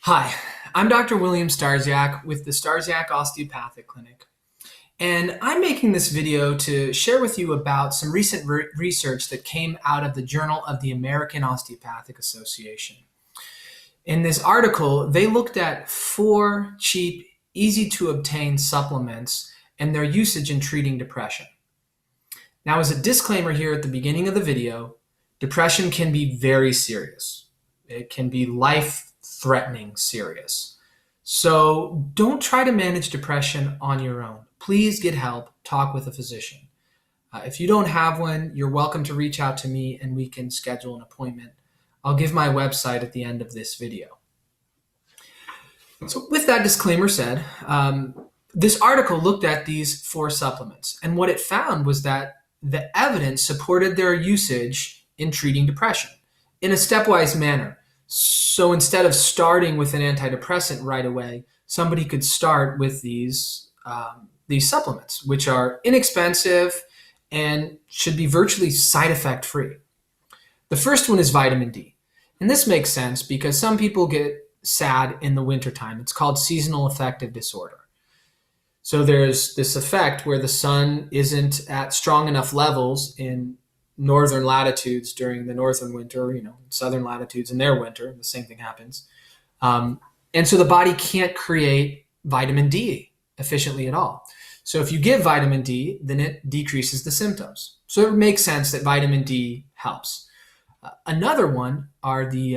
Hi, I'm Dr. William Starsiak with the Starsiak Osteopathic Clinic, and I'm making this video to share with you about some recent research that came out of the Journal of the American Osteopathic Association. In this article, they looked at 4 cheap, easy to obtain supplements and their usage in treating depression. Now, as a disclaimer here at the beginning of the video, depression can be very serious. It can be life-threatening serious. So don't try to manage depression on your own. Please get help. Talk with a physician. If you don't have one, you're welcome to reach out to me and we can schedule an appointment. I'll give my website at the end of this video. So with that disclaimer said, this article looked at these 4 supplements, and what it found was that the evidence supported their usage in treating depression in a stepwise manner. So instead of starting with an antidepressant right away, somebody could start with these supplements, which are inexpensive and should be virtually side effect free. The first one is vitamin D. And this makes sense because some people get sad in the wintertime. It's called seasonal affective disorder. So there's this effect where the sun isn't at strong enough levels in northern latitudes during the northern winter, southern latitudes in their winter, the same thing happens. And so the body can't create vitamin D efficiently at all. So if you give vitamin D, then it decreases the symptoms. So it makes sense that vitamin D helps. Another one are the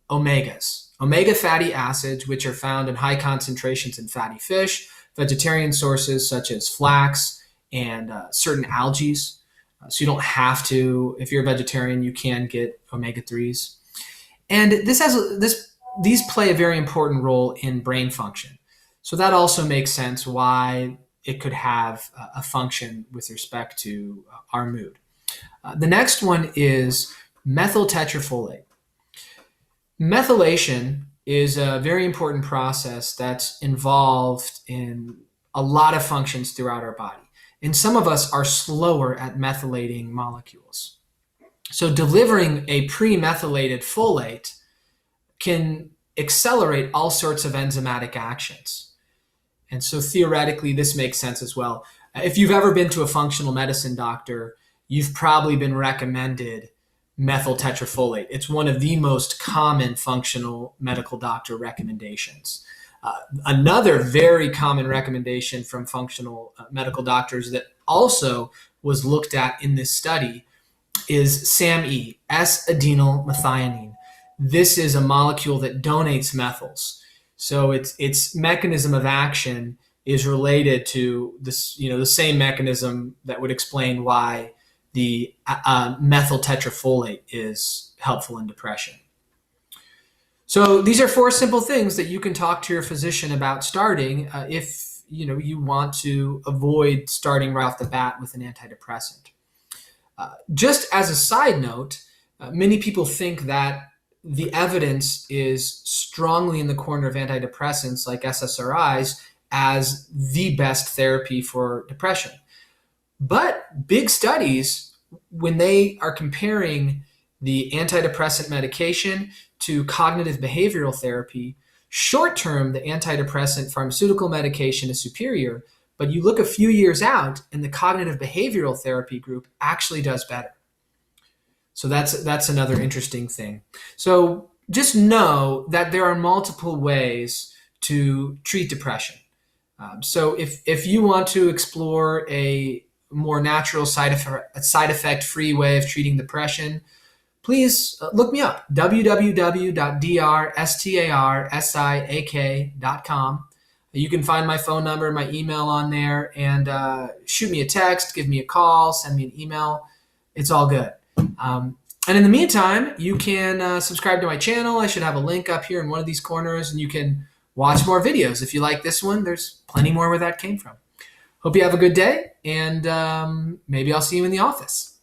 omegas, omega fatty acids, which are found in high concentrations in fatty fish, vegetarian sources such as flax and certain algae. So you don't have to, if you're a vegetarian, you can get omega-3s. And these play a very important role in brain function. So that also makes sense why it could have a function with respect to our mood. The next one is methyl tetrafolate. Methylation is a very important process that's involved in a lot of functions throughout our body. And some of us are slower at methylating molecules. So delivering a pre-methylated folate can accelerate all sorts of enzymatic actions. And so theoretically, this makes sense as well. If you've ever been to a functional medicine doctor, you've probably been recommended methyl tetrafolate. It's one of the most common functional medical doctor recommendations. Another very common recommendation from functional medical doctors that also was looked at in this study is SAMe, S-adenylmethionine. This is a molecule that donates methyls. So its mechanism of action is related to this, the same mechanism that would explain why the methyl tetrafolate is helpful in depression. So these are 4 simple things that you can talk to your physician about starting if you want to avoid starting right off the bat with an antidepressant. Just as a side note, many people think that the evidence is strongly in the corner of antidepressants like SSRIs as the best therapy for depression. But big studies, when they are comparing the antidepressant medication to cognitive behavioral therapy, short-term, the antidepressant pharmaceutical medication is superior, but you look a few years out and the cognitive behavioral therapy group actually does better. So that's another interesting thing. So just know that there are multiple ways to treat depression. So if you want to explore a more natural side effect-free way of treating depression, please look me up, www.drstaarsiak.com. You can find my phone number and my email on there, and shoot me a text, give me a call, send me an email. It's all good. And in the meantime, you can subscribe to my channel. I should have a link up here in one of these corners, and you can watch more videos. If you like this one, there's plenty more where that came from. Hope you have a good day, and maybe I'll see you in the office.